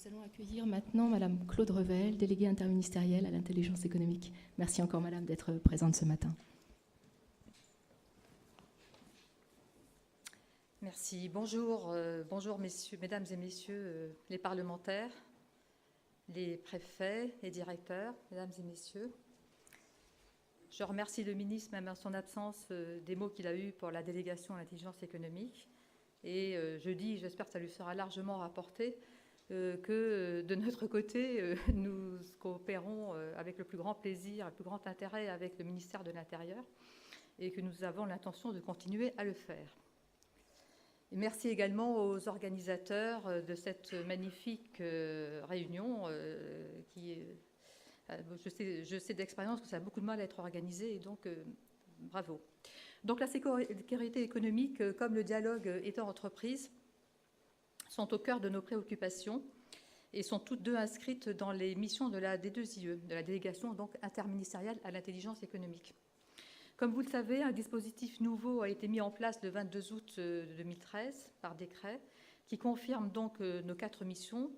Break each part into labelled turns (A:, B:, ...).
A: Nous allons accueillir maintenant Madame Claude Revel, déléguée interministérielle à l'intelligence économique. Merci encore Madame d'être présente ce matin.
B: Merci. Bonjour, bonjour mesdames et messieurs les parlementaires, les préfets, les directeurs, mesdames et messieurs. Je remercie le ministre, même en son absence, des mots qu'il a eus pour la délégation à l'intelligence économique. Et j'espère que ça lui sera largement rapporté, que de notre côté, nous coopérons avec le plus grand plaisir, le plus grand intérêt avec le ministère de l'Intérieur et que nous avons l'intention de continuer à le faire. Et merci également aux organisateurs de cette magnifique réunion qui je sais d'expérience que ça a beaucoup de mal à être organisé et donc bravo. Donc la sécurité économique comme le dialogue État-entreprise sont au cœur de nos préoccupations et sont toutes deux inscrites dans les missions de la D2IE, de la délégation donc interministérielle à l'intelligence économique. Comme vous le savez, un dispositif nouveau a été mis en place le 22 août 2013 par décret qui confirme donc nos 4 missions.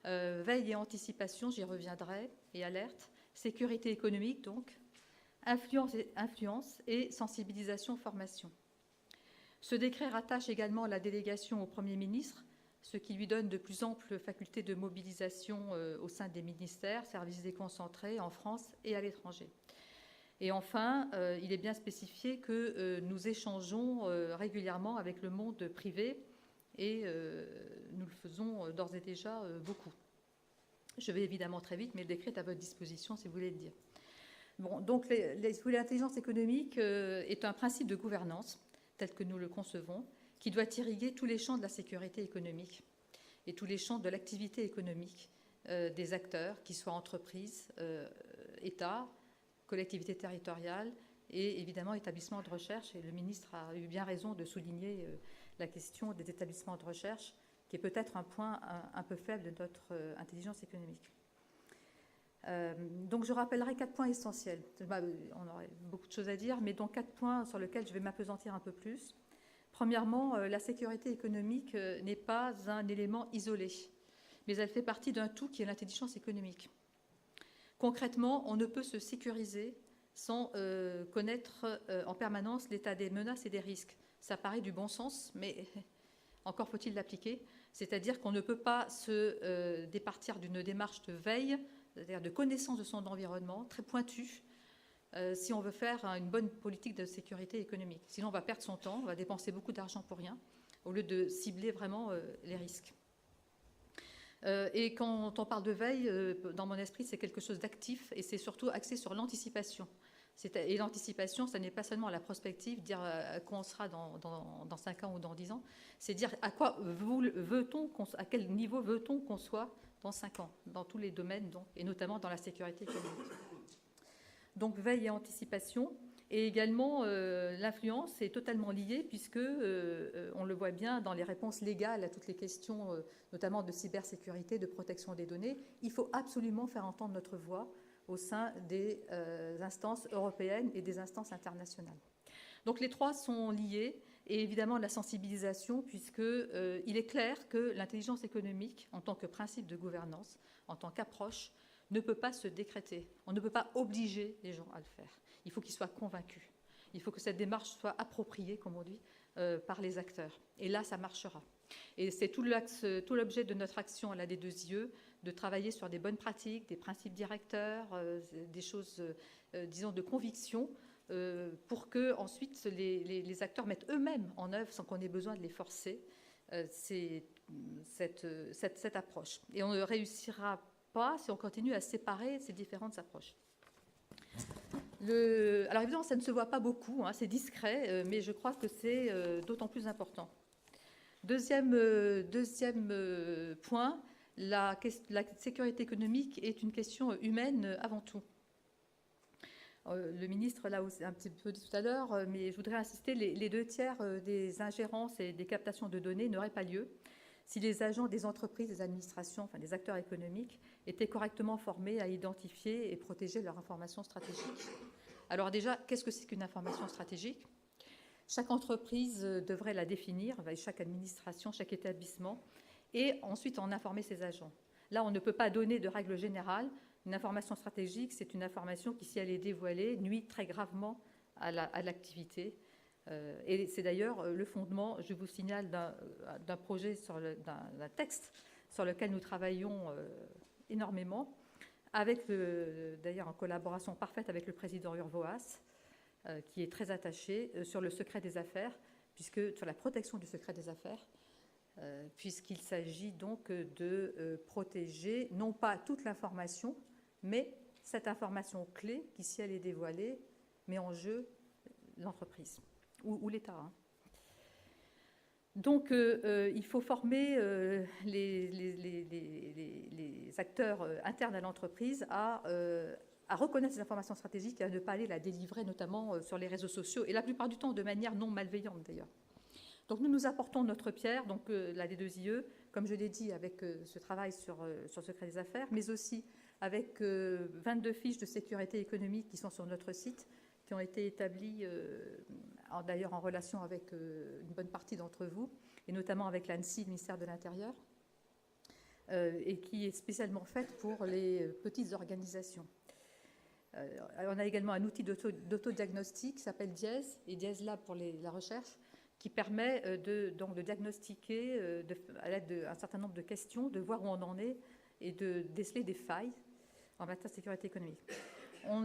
B: Veille et anticipation, j'y reviendrai, et alerte. Sécurité économique, donc. Influence et sensibilisation, formation. Ce décret rattache également la délégation au Premier ministre, ce qui lui donne de plus amples facultés de mobilisation au sein des ministères, services déconcentrés en France et à l'étranger. Et enfin, il est bien spécifié que nous échangeons régulièrement avec le monde privé et nous le faisons d'ores et déjà beaucoup. Je vais évidemment très vite, mais le décret est à votre disposition si vous voulez le dire. Bon, donc l'intelligence économique est un principe de gouvernance tel que nous le concevons, qui doit irriguer tous les champs de la sécurité économique et tous les champs de l'activité économique des acteurs, qu'ils soient entreprises, État, collectivités territoriales et évidemment établissements de recherche. Et le ministre a eu bien raison de souligner la question des établissements de recherche, qui est peut-être un point un peu faible de notre intelligence économique. Donc je rappellerai 4 points essentiels. On aurait beaucoup de choses à dire, mais donc 4 points sur lesquels je vais m'appesantir un peu plus. Premièrement, la sécurité économique n'est pas un élément isolé, mais elle fait partie d'un tout qui est l'intelligence économique. Concrètement, on ne peut se sécuriser sans connaître en permanence l'état des menaces et des risques. Ça paraît du bon sens, mais encore faut-il l'appliquer. C'est-à-dire qu'on ne peut pas se départir d'une démarche de veille, c'est-à-dire de connaissance de son environnement, très pointue, si on veut faire une bonne politique de sécurité économique. Sinon, on va perdre son temps, on va dépenser beaucoup d'argent pour rien, au lieu de cibler vraiment les risques. Et quand on parle de veille, dans mon esprit, c'est quelque chose d'actif et c'est surtout axé sur l'anticipation. Et l'anticipation, ça n'est pas seulement la prospective, dire à quoi on sera dans 5 ans ou dans 10 ans, c'est dire à quel niveau veut-on qu'on soit dans 5 ans, dans tous les domaines, donc, et notamment dans la sécurité économique. Donc veille et anticipation. Et également, l'influence est totalement liée puisque, on le voit bien dans les réponses légales à toutes les questions, notamment de cybersécurité, de protection des données, il faut absolument faire entendre notre voix au sein des instances européennes et des instances internationales. Donc les 3 sont liés, et évidemment la sensibilisation, puisqu'il est clair que l'intelligence économique, en tant que principe de gouvernance, en tant qu'approche, ne peut pas se décréter. On ne peut pas obliger les gens à le faire. Il faut qu'ils soient convaincus. Il faut que cette démarche soit appropriée, comme on dit, par les acteurs. Et là, ça marchera. Et c'est tout l'objet de notre action à la D2IE, de travailler sur des bonnes pratiques, des principes directeurs, des choses, disons, de conviction, pour que ensuite les acteurs mettent eux-mêmes en œuvre, sans qu'on ait besoin de les forcer, cette approche. Et on ne réussira pas si on continue à séparer ces différentes approches. Alors évidemment, ça ne se voit pas beaucoup, hein, c'est discret, mais je crois que c'est d'autant plus important. Deuxième point, la sécurité économique est une question humaine avant tout. Le ministre l'a un petit peu dit tout à l'heure, mais je voudrais insister, les 2 tiers des ingérences et des captations de données n'auraient pas lieu si les agents des entreprises, des administrations, enfin des acteurs économiques, étaient correctement formés à identifier et protéger leurs informations stratégiques. Alors déjà, qu'est-ce que c'est qu'une information stratégique ? Chaque entreprise devrait la définir, chaque administration, chaque établissement, et ensuite en informer ses agents. Là, on ne peut pas donner de règle générale. Une information stratégique, c'est une information qui, si elle est dévoilée, nuit très gravement à l'activité. Et c'est d'ailleurs le fondement, je vous signale, d'un projet, d'un texte sur lequel nous travaillons énormément, d'ailleurs en collaboration parfaite avec le président Urvoas, qui est très attaché sur le secret des affaires, sur la protection du secret des affaires, puisqu'il s'agit donc de protéger non pas toute l'information, mais cette information clé qui, si elle est dévoilée, met en jeu l'entreprise ou l'État. Donc, il faut former les acteurs internes à l'entreprise à reconnaître ces informations stratégiques et à ne pas aller la délivrer, notamment sur les réseaux sociaux, et la plupart du temps de manière non malveillante d'ailleurs. Donc nous apportons notre pierre, donc la D2IE, comme je l'ai dit, avec ce travail sur le secret des affaires, mais aussi avec 22 fiches de sécurité économique qui sont sur notre site, qui ont été établies d'ailleurs en relation avec une bonne partie d'entre vous, et notamment avec l'ANSSI, le ministère de l'Intérieur, et qui est spécialement faite pour les petites organisations. On a également un outil d'autodiagnostic qui s'appelle Diez, et Diez Lab pour la recherche, qui permet donc de diagnostiquer à l'aide d'un certain nombre de questions, de voir où on en est et de déceler des failles en matière de sécurité économique. On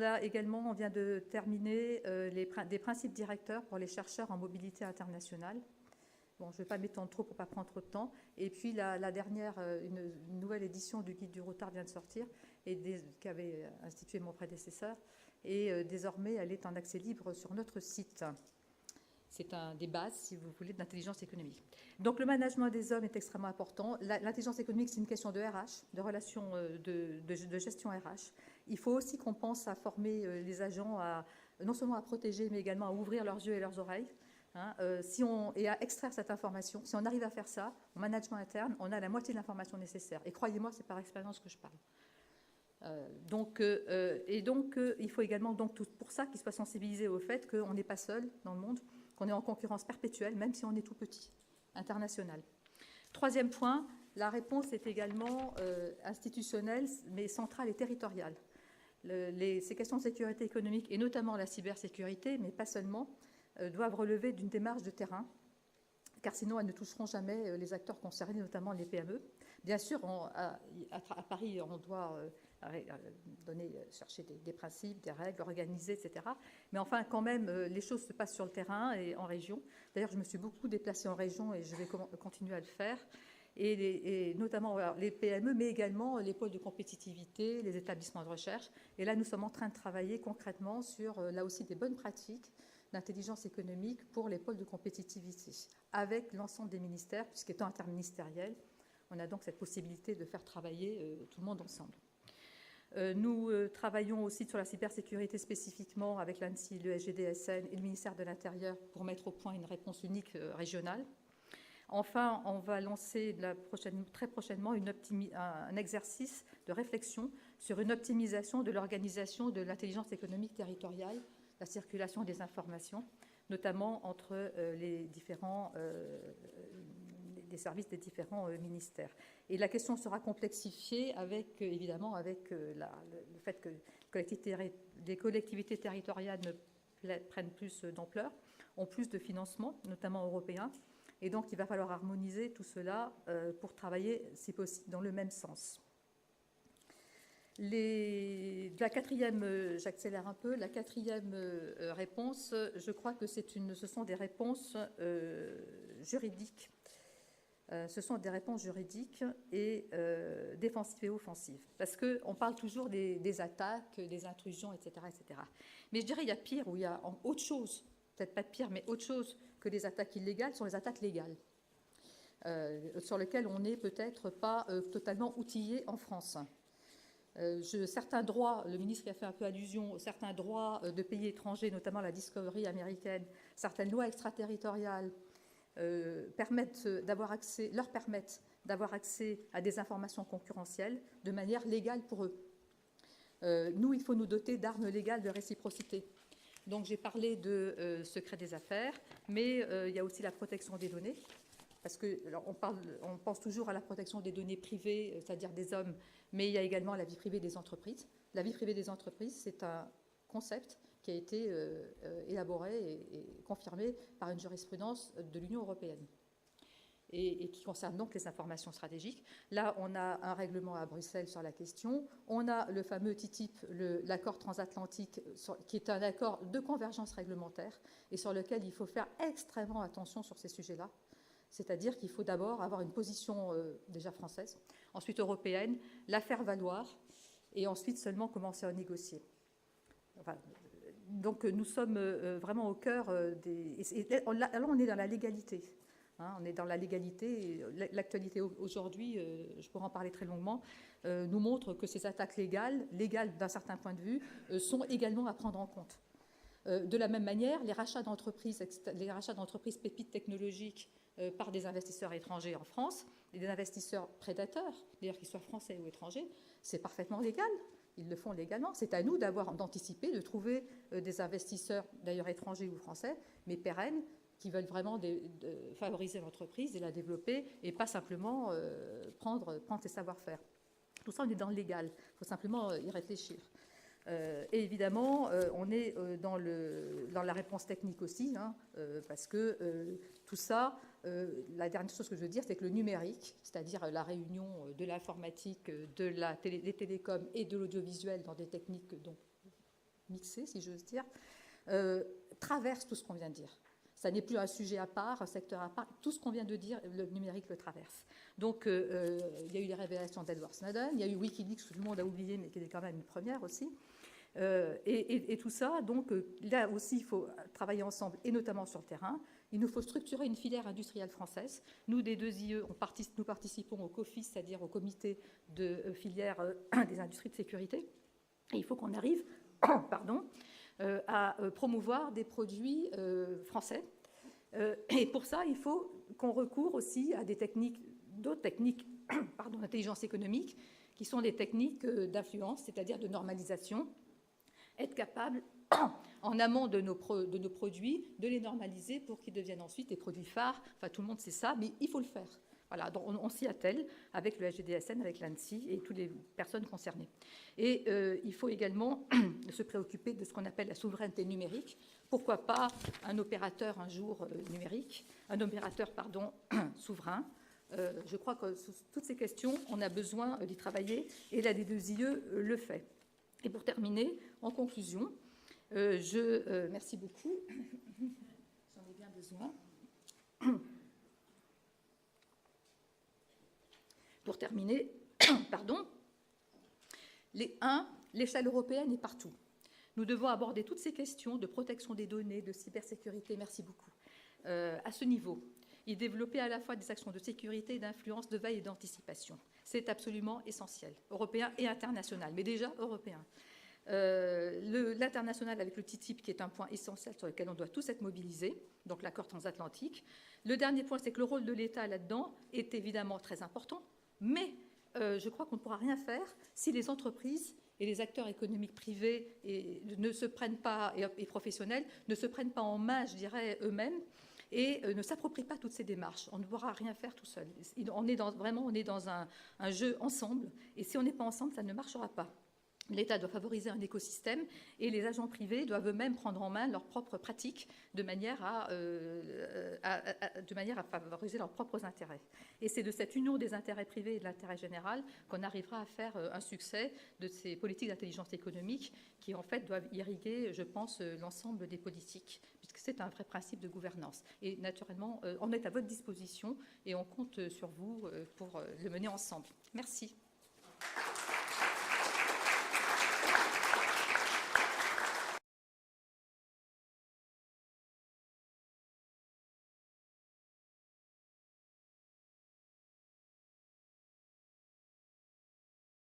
B: vient de terminer des principes directeurs pour les chercheurs en mobilité internationale. Bon, je ne vais pas m'étendre trop pour ne pas prendre trop de temps. Et puis la dernière, une nouvelle édition du guide du routard vient de sortir, qu'avait institué mon prédécesseur. Et désormais, elle est en accès libre sur notre site. C'est un des bases, si vous voulez, de l'intelligence économique. Donc le management des hommes est extrêmement important. L'intelligence économique, c'est une question de RH, de relations de gestion RH. Il faut aussi qu'on pense à former les agents non seulement à protéger, mais également à ouvrir leurs yeux et leurs oreilles. Et à extraire cette information. Si on arrive à faire ça, en management interne, on a la moitié de l'information nécessaire. Et croyez-moi, c'est par expérience que je parle. Il faut également, pour ça, qu'ils soient sensibilisés au fait qu'on n'est pas seul dans le monde, qu'on est en concurrence perpétuelle, même si on est tout petit, international. Troisième point, la réponse est également institutionnelle, mais centrale et territoriale. Ces questions de sécurité économique, et notamment la cybersécurité, mais pas seulement, doivent relever d'une démarche de terrain, car sinon elles ne toucheront jamais les acteurs concernés, notamment les PME. Bien sûr, à Paris, on doit chercher des principes, des règles, organiser, etc. Mais enfin, quand même, les choses se passent sur le terrain et en région. D'ailleurs, je me suis beaucoup déplacée en région et je vais continuer à le faire. Et notamment les PME, mais également les pôles de compétitivité, les établissements de recherche. Et là, nous sommes en train de travailler concrètement sur, là aussi, des bonnes pratiques d'intelligence économique pour les pôles de compétitivité, avec l'ensemble des ministères, puisqu'étant interministériel, on a donc cette possibilité de faire travailler tout le monde ensemble. Nous travaillons aussi sur la cybersécurité spécifiquement avec l'ANSSI, le SGDSN et le ministère de l'Intérieur pour mettre au point une réponse unique régionale. Enfin, on va lancer très prochainement un exercice de réflexion sur une optimisation de l'organisation de l'intelligence économique territoriale, la circulation des informations, notamment entre les services des différents ministères. Et la question sera complexifiée évidemment avec le fait que les collectivités territoriales prennent plus d'ampleur, ont plus de financement, notamment européen. Et donc, il va falloir harmoniser tout cela pour travailler, si possible, dans le même sens. J'accélère un peu, la quatrième réponse, je crois que ce sont des réponses juridiques. Ce sont des réponses juridiques et défensives et offensives. Parce qu'on parle toujours des attaques, des intrusions, etc., etc. Mais je dirais qu'il y a pire, ou il y a autre chose, peut-être pas de pire, mais autre chose que les attaques illégales, sont les attaques légales, sur lesquelles on n'est peut-être pas totalement outillé en France. Certains droits, le ministre y a fait un peu allusion, certains droits de pays étrangers, notamment la Discovery américaine, certaines lois extraterritoriales leur permettent d'avoir accès à des informations concurrentielles de manière légale pour eux. Nous, il faut nous doter d'armes légales de réciprocité. Donc j'ai parlé de secret des affaires, mais il y a aussi la protection des données. parce que on pense toujours à la protection des données privées, c'est-à-dire des hommes, mais il y a également la vie privée des entreprises. La vie privée des entreprises, c'est un concept qui a été élaboré et confirmé par une jurisprudence de l'Union européenne et qui concerne donc les informations stratégiques. Là, on a un règlement à Bruxelles sur la question. On a le fameux TTIP, l'accord transatlantique, qui est un accord de convergence réglementaire et sur lequel il faut faire extrêmement attention sur ces sujets-là. C'est-à-dire qu'il faut d'abord avoir une position déjà française, ensuite européenne, la faire valoir et ensuite seulement commencer à négocier. Enfin, donc nous sommes vraiment au cœur des... Là, on est dans la légalité. On est dans la légalité. L'actualité aujourd'hui, je pourrais en parler très longuement, nous montre que ces attaques légales d'un certain point de vue, sont également à prendre en compte. De la même manière, les rachats d'entreprises pépites technologiques par des investisseurs étrangers en France, et des investisseurs prédateurs, d'ailleurs qu'ils soient français ou étrangers, c'est parfaitement légal. Ils le font légalement. C'est à nous d'anticiper, de trouver des investisseurs, d'ailleurs étrangers ou français, mais pérennes, qui veulent vraiment favoriser l'entreprise et la développer et pas simplement prendre ses savoir-faire. Tout ça, on est dans le légal. Il faut simplement y réfléchir. Et évidemment, on est dans la réponse technique aussi, parce que tout ça, la dernière chose que je veux dire, c'est que le numérique, c'est-à-dire la réunion de l'informatique, des télécoms et de l'audiovisuel dans des techniques donc, mixées, si j'ose dire, traverse tout ce qu'on vient de dire. Ça n'est plus un sujet à part, un secteur à part. Tout ce qu'on vient de dire, le numérique le traverse. Donc, il y a eu les révélations d'Edward Snowden, il y a eu Wikileaks, que tout le monde a oublié, mais qui est quand même une première aussi. Et tout ça, donc là aussi, il faut travailler ensemble, et notamment sur le terrain. Il nous faut structurer une filière industrielle française. Nous, des 2IE, nous participons au COFIS, c'est-à-dire au comité de filière des industries de sécurité. Et il faut qu'on arrive à promouvoir des produits français. Et pour ça, il faut qu'on recourt aussi à d'autres techniques d'intelligence économique, qui sont des techniques d'influence, c'est-à-dire de normalisation, être capable, en amont de nos produits, de les normaliser pour qu'ils deviennent ensuite des produits phares. Enfin, tout le monde sait ça, mais il faut le faire. Voilà, donc on s'y attelle avec le SGDSN, avec l'ANSSI et toutes les personnes concernées. Et il faut également se préoccuper de ce qu'on appelle la souveraineté numérique. Pourquoi pas un opérateur un jour numérique, souverain. Je crois que sur toutes ces questions, on a besoin d'y travailler et la D2IE le fait. Et pour terminer, en conclusion, merci beaucoup. J'en ai bien besoin. Pour terminer, l'échelle européenne est partout. Nous devons aborder toutes ces questions de protection des données, de cybersécurité, merci beaucoup, à ce niveau, et développer à la fois des actions de sécurité, d'influence, de veille et d'anticipation. C'est absolument essentiel, européen et international, mais déjà européen. L'international avec le TTIP, qui est un point essentiel sur lequel on doit tous être mobilisés, donc l'accord transatlantique. Le dernier point, c'est que le rôle de l'État là-dedans est évidemment très important, mais je crois qu'on ne pourra rien faire si les entreprises et les acteurs économiques privés ne se prennent pas, et professionnels ne se prennent pas en main, je dirais, eux-mêmes, et ne s'approprient pas toutes ces démarches. On ne pourra rien faire tout seul. On est dans un jeu ensemble, et si on n'est pas ensemble, ça ne marchera pas. L'État doit favoriser un écosystème et les agents privés doivent eux-mêmes prendre en main leurs propres pratiques de manière à favoriser leurs propres intérêts. Et c'est de cette union des intérêts privés et de l'intérêt général qu'on arrivera à faire un succès de ces politiques d'intelligence économique qui, en fait, doivent irriguer, je pense, l'ensemble des politiques, puisque c'est un vrai principe de gouvernance. Et naturellement, on est à votre disposition et on compte sur vous pour le mener ensemble. Merci.